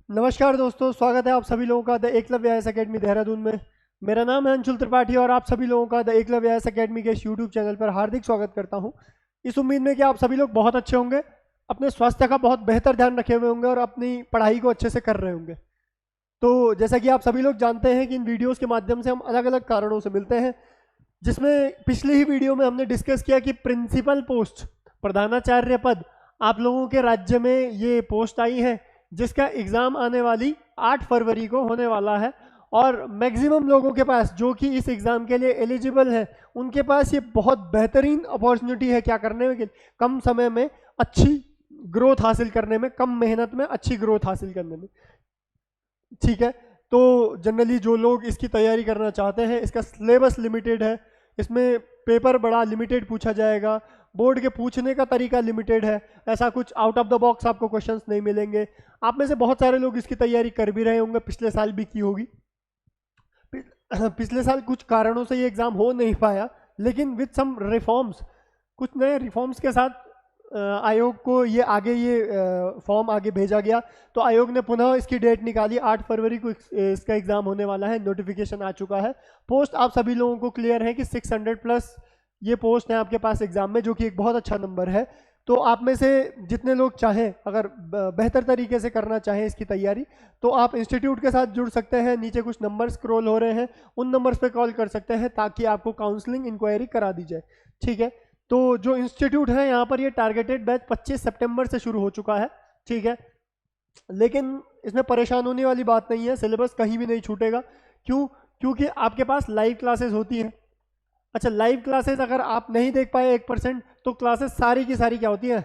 नमस्कार दोस्तों, स्वागत है आप सभी लोगों का the Eklavya IAS academy Dehradun में। मेरा नाम है अंशुल त्रिपाठी और आप सभी लोगों का द एकलव्य आईएएस एकेडमी के इस यूट्यूब चैनल पर हार्दिक स्वागत करता हूं। इस उम्मीद में कि आप सभी लोग बहुत अच्छे होंगे, अपने स्वास्थ्य का बहुत बेहतर ध्यान रखे हुए होंगे और अपनी पढ़ाई को अच्छे से कर रहे होंगे। तो जैसा कि आप सभी लोग जानते हैं कि इन वीडियोज़ के माध्यम से हम अलग अलग कारणों से मिलते हैं, जिसमें पिछली ही वीडियो में हमने डिस्कस किया कि प्रिंसिपल पोस्ट, प्रधानाचार्य पद, आप लोगों के राज्य में ये पोस्ट आई है जिसका एग्ज़ाम आने वाली 8 फरवरी को होने वाला है। और मैक्सिमम लोगों के पास जो कि इस एग्ज़ाम के लिए एलिजिबल है, उनके पास ये बहुत बेहतरीन अपॉर्चुनिटी है क्या करने में, कम समय में अच्छी ग्रोथ हासिल करने में, कम मेहनत में अच्छी ग्रोथ हासिल करने में। ठीक है, तो जनरली जो लोग इसकी तैयारी करना चाहते हैं, इसका सिलेबस लिमिटेड है, इसमें पेपर बड़ा लिमिटेड पूछा जाएगा, बोर्ड के पूछने का तरीका लिमिटेड है, ऐसा कुछ आउट ऑफ द बॉक्स आपको क्वेश्चंस नहीं मिलेंगे। आप में से बहुत सारे लोग इसकी तैयारी कर भी रहे होंगे, पिछले साल भी की होगी। पिछले साल कुछ कारणों से ये एग्ज़ाम हो नहीं पाया, लेकिन विद सम रिफॉर्म्स, कुछ नए रिफॉर्म्स के साथ आयोग को ये फॉर्म आगे भेजा गया। तो आयोग ने पुनः इसकी डेट निकाली, 8 फरवरी को इसका एग्ज़ाम होने वाला है। नोटिफिकेशन आ चुका है। पोस्ट आप सभी लोगों को क्लियर है कि 600 प्लस ये पोस्ट है आपके पास एग्ज़ाम में, जो कि एक बहुत अच्छा नंबर है। तो आप में से जितने लोग चाहें, अगर बेहतर तरीके से करना चाहें इसकी तैयारी, तो आप इंस्टीट्यूट के साथ जुड़ सकते हैं। नीचे कुछ नंबर स्क्रॉल हो रहे हैं, उन नंबर्स पे कॉल कर सकते हैं ताकि आपको काउंसलिंग इंक्वायरी करा दी जाए। ठीक है, तो जो इंस्टीट्यूट है यहाँ पर, ये टारगेटेड बैच 25 सितंबर से शुरू हो चुका है। ठीक है, लेकिन इसमें परेशान होने वाली बात नहीं है, सिलेबस कहीं भी नहीं छूटेगा। क्यों? क्योंकि आपके पास लाइव क्लासेस होती हैं। अच्छा, लाइव क्लासेस अगर आप नहीं देख पाए 1%, तो क्लासेस सारी की सारी क्या होती है,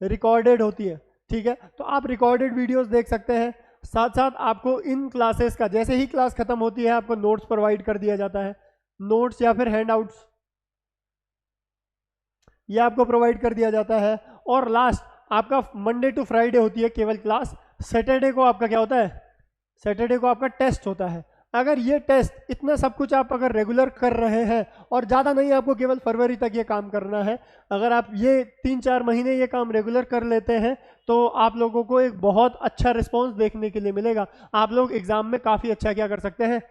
रिकॉर्डेड होती है। ठीक है, तो आप रिकॉर्डेड वीडियोस देख सकते हैं। साथ साथ आपको इन क्लासेस का, जैसे ही क्लास खत्म होती है, आपको नोट्स प्रोवाइड कर दिया जाता है। नोट्स या फिर हैंडआउट्स ये आपको प्रोवाइड कर दिया जाता है। और लास्ट, आपका मंडे टू फ्राइडे होती है केवल क्लास। सैटरडे को आपका क्या होता है, सैटरडे को आपका टेस्ट होता है। अगर ये टेस्ट, इतना सब कुछ आप अगर रेगुलर कर रहे हैं, और ज़्यादा नहीं, आपको केवल फरवरी तक ये काम करना है, अगर आप ये 3-4 महीने ये काम रेगुलर कर लेते हैं, तो आप लोगों को एक बहुत अच्छा रिस्पॉन्स देखने के लिए मिलेगा। आप लोग एग्ज़ाम में काफ़ी अच्छा क्या कर सकते हैं,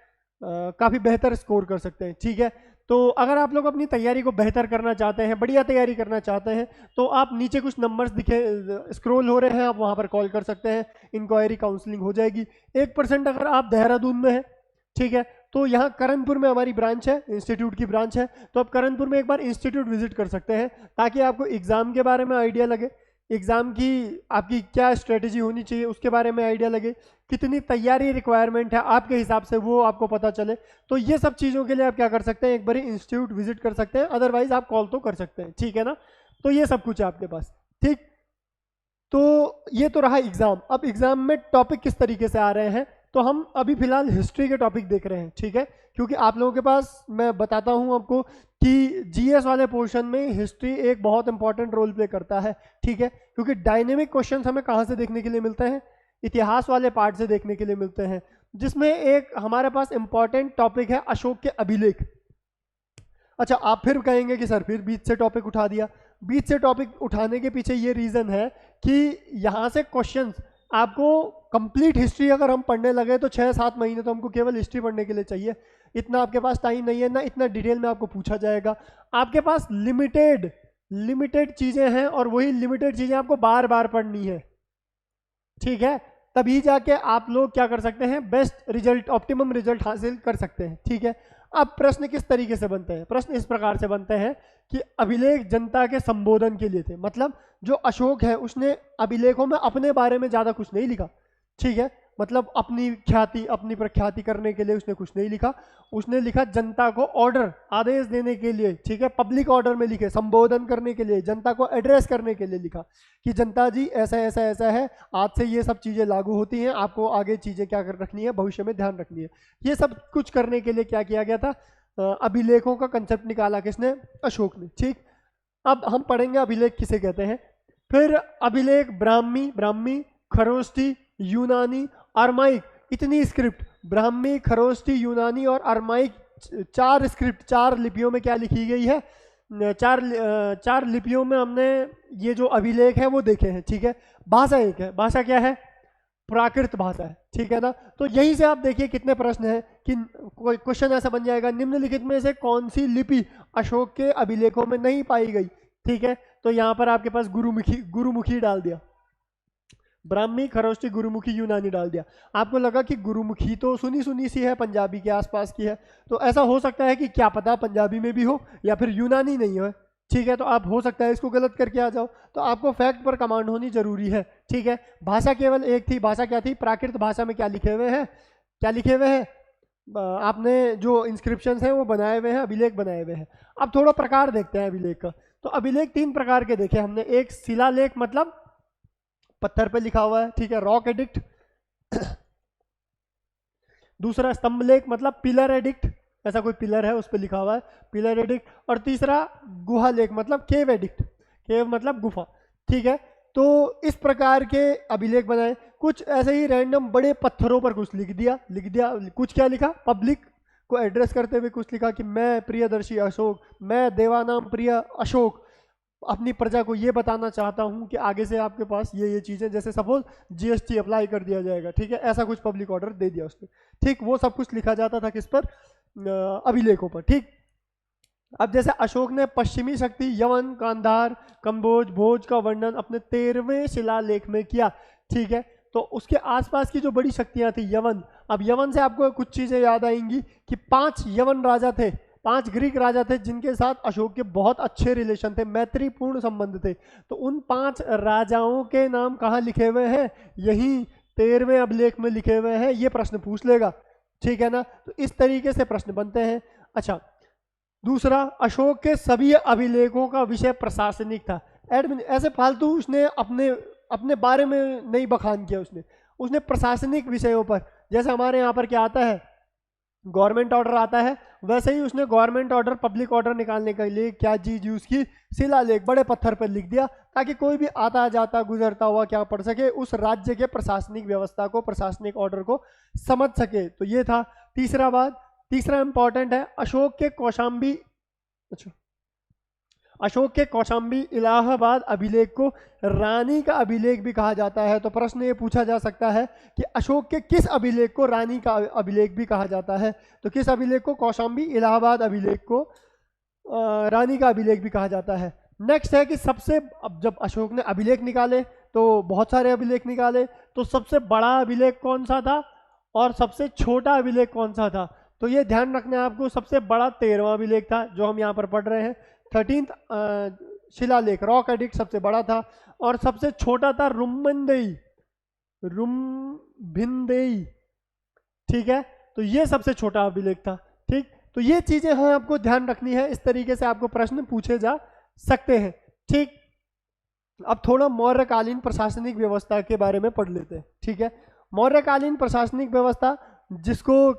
काफ़ी बेहतर स्कोर कर सकते हैं। ठीक है, तो अगर आप लोग अपनी तैयारी को बेहतर करना चाहते हैं, बढ़िया तैयारी करना चाहते हैं, तो आप नीचे कुछ नंबर्स दिखे स्क्रॉल हो रहे हैं, आप वहाँ पर कॉल कर सकते हैं। इंक्वायरी काउंसलिंग हो जाएगी। 1% अगर आप देहरादून में हैं, ठीक है, तो यहाँ करणपुर में हमारी ब्रांच है, इंस्टीट्यूट की ब्रांच है, तो आप करणपुर में एक बार इंस्टीट्यूट विजिट कर सकते हैं, ताकि आपको एग्ज़ाम के बारे में आइडिया लगे, एग्ज़ाम की आपकी क्या स्ट्रेटजी होनी चाहिए उसके बारे में आइडिया लगे, कितनी तैयारी रिक्वायरमेंट है आपके हिसाब से वो आपको पता चले। तो ये सब चीज़ों के लिए आप क्या कर सकते हैं, एक बार इंस्टीट्यूट विजिट कर सकते हैं, अदरवाइज आप कॉल तो कर सकते हैं। ठीक है ना, तो ये सब कुछ है आपके पास। ठीक, तो ये तो रहा एग्ज़ाम। अब एग्ज़ाम में टॉपिक किस तरीके से आ रहे हैं, तो हम अभी फिलहाल हिस्ट्री के टॉपिक देख रहे हैं। ठीक है, क्योंकि आप लोगों के पास, मैं बताता हूं आपको कि जीएस वाले पोर्शन में हिस्ट्री एक बहुत इंपॉर्टेंट रोल प्ले करता है। ठीक है, क्योंकि डायनेमिक क्वेश्चंस हमें कहाँ से देखने के लिए मिलते हैं, इतिहास वाले पार्ट से देखने के लिए मिलते हैं, जिसमें एक हमारे पास इंपॉर्टेंट टॉपिक है अशोक के अभिलेख। अच्छा, आप फिर कहेंगे कि सर फिर बीच से टॉपिक उठा दिया। बीच से टॉपिक उठाने के पीछे ये रीज़न है कि यहाँ से क्वेश्चंस आपको, कंप्लीट हिस्ट्री अगर हम पढ़ने लगे तो 6-7 महीने तो हमको केवल हिस्ट्री पढ़ने के लिए चाहिए। इतना आपके पास टाइम नहीं है ना, इतना डिटेल में आपको पूछा जाएगा। आपके पास लिमिटेड लिमिटेड चीज़ें हैं, और वही लिमिटेड चीज़ें आपको बार बार पढ़नी है। ठीक है, तभी जाके आप लोग क्या कर सकते हैं, बेस्ट रिजल्ट, ऑप्टिमम रिजल्ट हासिल कर सकते हैं। ठीक है, अब प्रश्न किस तरीके से बनते हैं, प्रश्न इस प्रकार से बनते हैं कि अभिलेख जनता के संबोधन के लिए थे। मतलब जो अशोक है उसने अभिलेखों में अपने बारे में ज़्यादा कुछ नहीं लिखा। ठीक है, मतलब अपनी ख्याति, अपनी प्रख्याति करने के लिए उसने कुछ नहीं लिखा। उसने लिखा जनता को ऑर्डर, आदेश देने के लिए। ठीक है, पब्लिक ऑर्डर में लिखे, संबोधन करने के लिए, जनता को एड्रेस करने के लिए लिखा कि जनता जी ऐसा ऐसा ऐसा है, आज से ये सब चीज़ें लागू होती हैं, आपको आगे चीज़ें क्या कर रखनी है, भविष्य में ध्यान रखनी है। ये सब कुछ करने के लिए क्या किया गया था, अभिलेखों का कंसेप्ट निकाला किसने, अशोक ने। ठीक, अब हम पढ़ेंगे अभिलेख किसे कहते हैं। फिर अभिलेख ब्राह्मी, ब्राह्मी, खरोष्टी, यूनानी, अरमाइक, इतनी स्क्रिप्ट, ब्राह्मी, खरोष्टी, यूनानी और अरमाइक, 4 स्क्रिप्ट, 4 लिपियों में क्या लिखी गई है, चार लिपियों में हमने ये जो अभिलेख है वो देखे हैं। ठीक है, भाषा एक है, भाषा क्या है, प्राकृत भाषा है, ठीक है ना। तो यहीं से आप देखिए कितने प्रश्न हैं कि कोई क्वेश्चन ऐसा बन जाएगा, निम्नलिखित में से कौन सी लिपि अशोक के अभिलेखों में नहीं पाई गई, ठीक है। तो यहाँ पर आपके पास गुरुमुखी डाल दिया, ब्राह्मी, खरोष्टी, गुरुमुखी, यूनानी डाल दिया। आपको लगा कि गुरुमुखी तो सुनी सुनी सी है, पंजाबी के आसपास की है, तो ऐसा हो सकता है कि क्या पता पंजाबी में भी हो या फिर यूनानी नहीं हो, ठीक है। तो आप हो सकता है इसको गलत करके आ जाओ, तो आपको फैक्ट पर कमांड होनी जरूरी है, ठीक है। भाषा केवल एक थी, भाषा क्या थी? प्राकृत भाषा में क्या लिखे हुए हैं, क्या लिखे हुए हैं? आपने जो इंस्क्रिप्शंस हैं वो बनाए हुए हैं, अभिलेख बनाए हुए हैं। अब थोड़ा प्रकार देखते हैं अभिलेख का। तो अभिलेख 3 प्रकार के देखे हमने। एक शिलालेख, मतलब पत्थर पे लिखा हुआ है, ठीक है, रॉक एडिक्ट। दूसरा स्तंभ लेख, मतलब पिलर एडिक्ट, ऐसा कोई पिलर है उस पर लिखा हुआ है, पिलर एडिक्ट। और तीसरा गुहा लेख, मतलब केव एडिक्ट, केव मतलब गुफा, ठीक है। तो इस प्रकार के अभिलेख बनाए। कुछ ऐसे ही रैंडम बड़े पत्थरों पर कुछ लिख दिया। कुछ क्या लिखा? पब्लिक को एड्रेस करते हुए कुछ लिखा कि मैं प्रियदर्शी अशोक, मैं देवानाम प्रिय अशोक, अपनी प्रजा को ये बताना चाहता हूँ कि आगे से आपके पास ये चीज़ें, जैसे सपोज जीएसटी अप्लाई कर दिया जाएगा, ठीक है, ऐसा कुछ पब्लिक ऑर्डर दे दिया उसने, ठीक। वो सब कुछ लिखा जाता था किस पर? अभिलेखों पर, ठीक। अब जैसे अशोक ने पश्चिमी शक्ति यवन, गांधार, कंबोज, भोज का वर्णन अपने 13वें शिलालेख में किया, ठीक है। तो उसके आसपास की जो बड़ी शक्तियां थी, यवन, अब यवन से आपको कुछ चीजें याद आएंगी कि 5 यवन राजा थे, 5 ग्रीक राजा थे जिनके साथ अशोक के बहुत अच्छे रिलेशन थे, मैत्रीपूर्ण संबंध थे। तो उन 5 राजाओं के नाम कहाँ लिखे हुए हैं? यही 13वें अभिलेख में लिखे हुए हैं। ये प्रश्न पूछ लेगा, ठीक है ना। तो इस तरीके से प्रश्न बनते हैं। अच्छा, दूसरा, अशोक के सभी अभिलेखों का विषय प्रशासनिक था, एडमिन। ऐसे फालतू उसने अपने बारे में नहीं बखान किया, उसने प्रशासनिक विषयों पर, जैसे हमारे यहाँ पर क्या आता है, गवर्नमेंट ऑर्डर आता है, वैसे ही उसने गवर्नमेंट ऑर्डर, पब्लिक ऑर्डर निकालने के लिए क्या चीज यूज की? शिलालेख, बड़े पत्थर पर लिख दिया, ताकि कोई भी आता जाता गुजरता हुआ क्या पढ़ सके, उस राज्य के प्रशासनिक व्यवस्था को, प्रशासनिक ऑर्डर को समझ सके। तो ये था तीसरा इंपॉर्टेंट है, अशोक के कौशाम्बी इलाहाबाद अभिलेख को रानी का अभिलेख भी कहा जाता है। तो प्रश्न ये पूछा जा सकता है कि अशोक के किस अभिलेख को रानी का अभिलेख भी कहा जाता है? तो किस अभिलेख को? कौशाम्बी इलाहाबाद अभिलेख को रानी का अभिलेख भी कहा जाता है। नेक्स्ट है कि अब जब अशोक ने अभिलेख निकाले तो बहुत सारे अभिलेख निकाले, तो सबसे बड़ा अभिलेख कौन सा था और सबसे छोटा अभिलेख कौन सा था? तो ये ध्यान रखना है आपको, सबसे बड़ा 13वां अभिलेख था जो हम यहाँ पर पढ़ रहे हैं। 13th शिलालेख, रॉक एडिक्ट, सबसे बड़ा था, और सबसे छोटा था रुम्भिन्देई, ठीक है। तो ये सबसे छोटा अभिलेख था, ठीक। तो ये चीजें हैं, आपको ध्यान रखनी है। इस तरीके से आपको प्रश्न पूछे जा सकते हैं, ठीक। अब थोड़ा मौर्यकालीन प्रशासनिक व्यवस्था के बारे में पढ़ लेते हैं, ठीक है। मौर्यकालीन प्रशासनिक व्यवस्था जिसको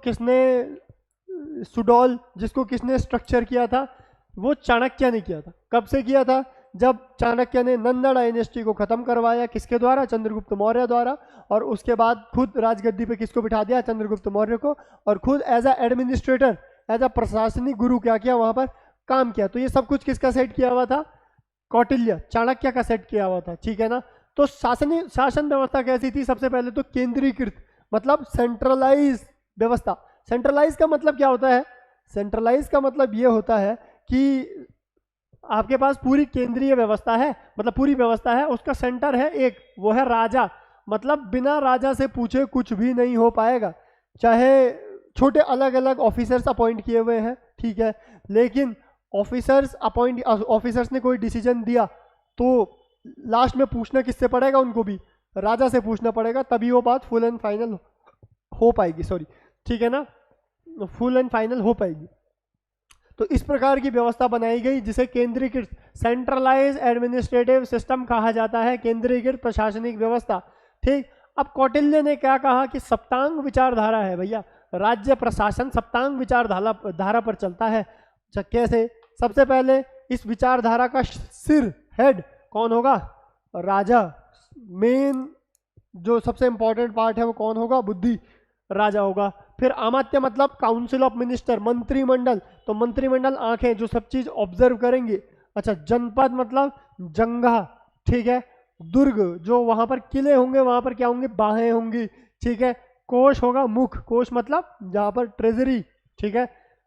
किसने स्ट्रक्चर किया था? वो चाणक्य ने किया था। कब से किया था? जब चाणक्य ने नंदा डायनेस्टी को खत्म करवाया, किसके द्वारा? चंद्रगुप्त मौर्य द्वारा। और उसके बाद खुद राजगद्दी पे किसको बिठा दिया? चंद्रगुप्त मौर्य को। और खुद as a administrator, as a प्रशासनिक गुरु क्या किया? वहां पर काम किया। तो ये सब कुछ किसका सेट किया हुआ था? कौटिल्य, चाणक्य का सेट किया हुआ था, ठीक है ना। तो शासन व्यवस्था कैसी थी? सबसे पहले तो केंद्रीकृत, मतलब सेंट्रलाइज व्यवस्था। सेंट्रलाइज का मतलब क्या होता है? सेंट्रलाइज का मतलब ये होता है कि आपके पास पूरी केंद्रीय व्यवस्था है, मतलब पूरी व्यवस्था है, उसका सेंटर है एक, वो है राजा। मतलब बिना राजा से पूछे कुछ भी नहीं हो पाएगा। चाहे छोटे अलग अलग ऑफिसर्स अपॉइंट किए हुए हैं, ठीक है, लेकिन ऑफिसर्स ने कोई डिसीजन दिया तो लास्ट में पूछना किससे पड़ेगा? उनको भी राजा से पूछना पड़ेगा, तभी वो बात फुल एंड फाइनल हो पाएगी, ठीक है ना, फुल एंड फाइनल हो पाएगी। तो इस प्रकार की व्यवस्था बनाई गई जिसे केंद्रीकृत, सेंट्रलाइज एडमिनिस्ट्रेटिव सिस्टम कहा जाता है, केंद्रीकृत प्रशासनिक व्यवस्था, ठीक। अब कौटिल्य ने क्या कहा कि सप्तांग विचारधारा है भैया, राज्य प्रशासन सप्तांग विचारधारा पर चलता है। कैसे? सबसे पहले इस विचारधारा का सिर, हेड कौन होगा? राजा। मेन जो सबसे इंपॉर्टेंट पार्ट है वो कौन होगा? बुद्धि, राजा होगा। फिर अमात्य मतलब काउंसिल ऑफ मिनिस्टर, मंत्रिमंडल, तो मंत्रिमंडल आंखें जो सब चीज ऑब्जर्व करेंगे। अच्छा, जनपद मतलब जंगा, ठीक है, दुर्ग, जो वहां पर किले होंगे वहां पर क्या होंगे, बाहें होंगी, ठीक है। कोश होगा मुख, कोश मतलब जहां पर ट्रेजरी, ठीक है।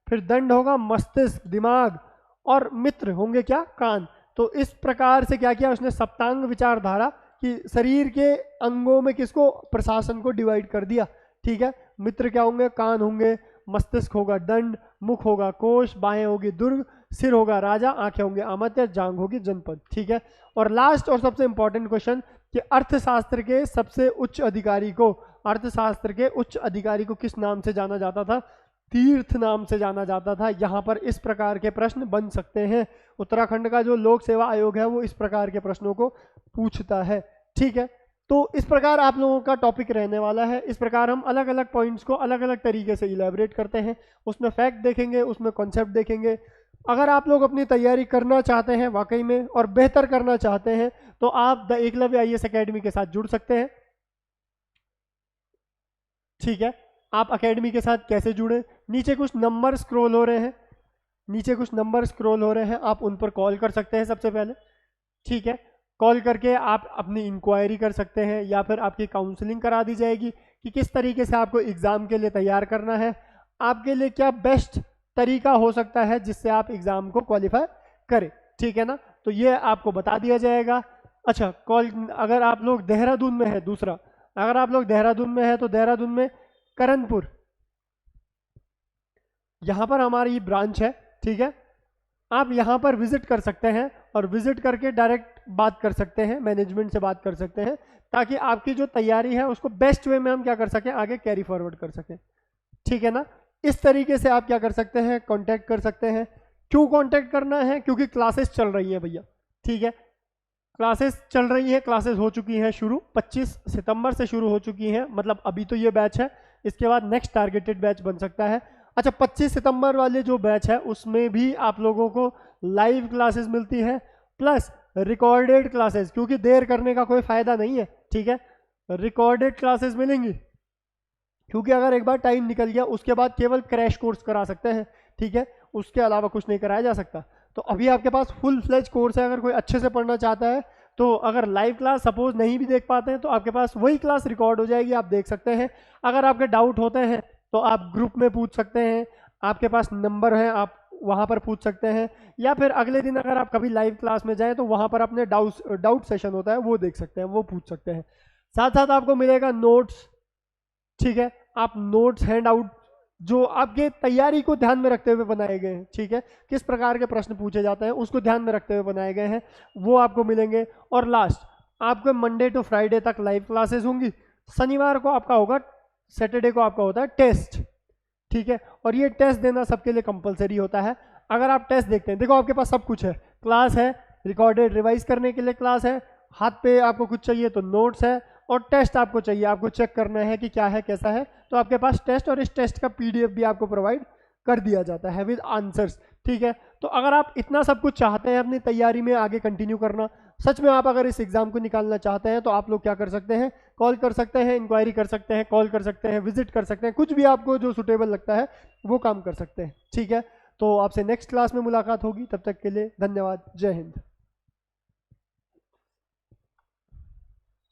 फिर दंड होगा मस्तिष्क, दिमाग, और मित्र होंगे क्या, कान। तो इस प्रकार से क्या किया उसने, सप्तांग विचारधारा कि शरीर के अंगों में किसको, प्रशासन को डिवाइड कर दिया, ठीक है। मित्र क्या होंगे, कान होंगे, मस्तिष्क होगा दंड, मुख होगा कोश, बाहें होगी दुर्ग, सिर होगा राजा, आंखें होंगे अमात्य, जांग होगी जनपद, ठीक है। और लास्ट और सबसे इंपॉर्टेंट क्वेश्चन कि अर्थशास्त्र के सबसे उच्च अधिकारी को, अर्थशास्त्र के उच्च अधिकारी को किस नाम से जाना जाता था, तीर्थ नाम से जाना जाता था। यहाँ पर इस प्रकार के प्रश्न बन सकते हैं। उत्तराखंड का जो लोक सेवा आयोग है वो इस प्रकार के प्रश्नों को पूछता है, ठीक है। तो इस प्रकार आप लोगों का टॉपिक रहने वाला है। इस प्रकार हम अलग अलग पॉइंट्स को अलग अलग तरीके से इलेबरेट करते हैं, उसमें फैक्ट देखेंगे, उसमें कॉन्सेप्ट देखेंगे। अगर आप लोग अपनी तैयारी करना चाहते हैं वाकई में और बेहतर करना चाहते हैं तो आप द एकलव्य IAS अकेडमी के साथ जुड़ सकते हैं, ठीक है। आप अकेडमी के साथ कैसे जुड़े, नीचे कुछ नंबर स्क्रॉल हो रहे हैं, नीचे कुछ नंबर स्क्रॉल हो रहे हैं, आप उन पर कॉल कर सकते हैं सबसे पहले, ठीक है। कॉल करके आप अपनी इंक्वायरी कर सकते हैं या फिर आपकी काउंसलिंग करा दी जाएगी कि किस तरीके से आपको एग्ज़ाम के लिए तैयार करना है, आपके लिए क्या बेस्ट तरीका हो सकता है जिससे आप एग्ज़ाम को क्वालिफाई करें, ठीक है ना। तो ये आपको बता दिया जाएगा। अच्छा, कॉल अगर आप लोग देहरादून में है, दूसरा अगर आप लोग देहरादून में है तो देहरादून में करणपुर, यहाँ पर हमारी ब्रांच है, ठीक है। आप यहाँ पर विजिट कर सकते हैं और विजिट करके डायरेक्ट बात कर सकते हैं, मैनेजमेंट से बात कर सकते हैं, ताकि आपकी जो तैयारी है उसको बेस्ट वे में हम क्या कर सकें, आगे कैरी फॉरवर्ड कर सकें, ठीक है ना। इस तरीके से आप क्या कर सकते हैं, कांटेक्ट कर सकते हैं। क्यों कांटेक्ट करना है, क्योंकि क्लासेस चल रही है भैया, ठीक है। क्लासेस चल रही है, क्लासेस हो चुकी हैं शुरू, 25 सितंबर से शुरू हो चुकी हैं, मतलब अभी तो ये बैच है, इसके बाद नेक्स्ट टारगेटेड बैच बन सकता है। अच्छा, 25 सितंबर वाले जो बैच है उसमें भी आप लोगों को लाइव क्लासेस मिलती है प्लस रिकॉर्डेड क्लासेस, क्योंकि देर करने का कोई फायदा नहीं है, ठीक है। रिकॉर्डेड क्लासेस मिलेंगी, क्योंकि अगर एक बार टाइम निकल गया उसके बाद केवल क्रैश कोर्स करा सकते हैं, ठीक है, उसके अलावा कुछ नहीं कराया जा सकता। तो अभी आपके पास फुल फ्लेज कोर्स है, अगर कोई अच्छे से पढ़ना चाहता है तो अगर लाइव क्लास सपोज नहीं भी देख पाते हैं तो आपके पास वही क्लास रिकॉर्ड हो जाएगी, आप देख सकते हैं। अगर आपके डाउट होते हैं तो आप ग्रुप में पूछ सकते हैं, आपके पास नंबर है, आप वहाँ पर पूछ सकते हैं, या फिर अगले दिन अगर आप कभी लाइव क्लास में जाएं तो वहाँ पर अपने डाउट सेशन होता है वो देख सकते हैं, वो पूछ सकते हैं। साथ साथ आपको मिलेगा नोट्स, ठीक है। आप नोट्स हैंड आउट जो आपके तैयारी को ध्यान में रखते हुए बनाए गए हैं, ठीक है, किस प्रकार के प्रश्न पूछे जाते हैं उसको ध्यान में रखते हुए बनाए गए हैं, वो आपको मिलेंगे। और लास्ट आपको मंडे टू फ्राइडे तक लाइव क्लासेस होंगी, शनिवार को आपका होगा, सैटरडे को आपका होता है टेस्ट, ठीक है। और ये टेस्ट देना सबके लिए कंपलसरी होता है। अगर आप टेस्ट देखते हैं, देखो आपके पास सब कुछ है, क्लास है, रिकॉर्डेड रिवाइज करने के लिए क्लास है, हाथ पे आपको कुछ चाहिए तो नोट्स है, और टेस्ट आपको चाहिए, आपको चेक करना है कि क्या है कैसा है, तो आपके पास टेस्ट और इस टेस्ट का PDF भी आपको प्रोवाइड कर दिया जाता है विद आंसर्स, ठीक है। तो अगर आप इतना सब कुछ चाहते हैं अपनी तैयारी में आगे कंटिन्यू करना, सच में आप अगर इस एग्जाम को निकालना चाहते हैं तो आप लोग क्या कर सकते हैं, कॉल कर सकते हैं, इंक्वायरी कर सकते हैं, कॉल कर सकते हैं, विजिट कर सकते हैं, कुछ भी आपको जो सुटेबल लगता है वो काम कर सकते हैं, ठीक है। तो आपसे नेक्स्ट क्लास में मुलाकात होगी, तब तक के लिए धन्यवाद, जय हिंद।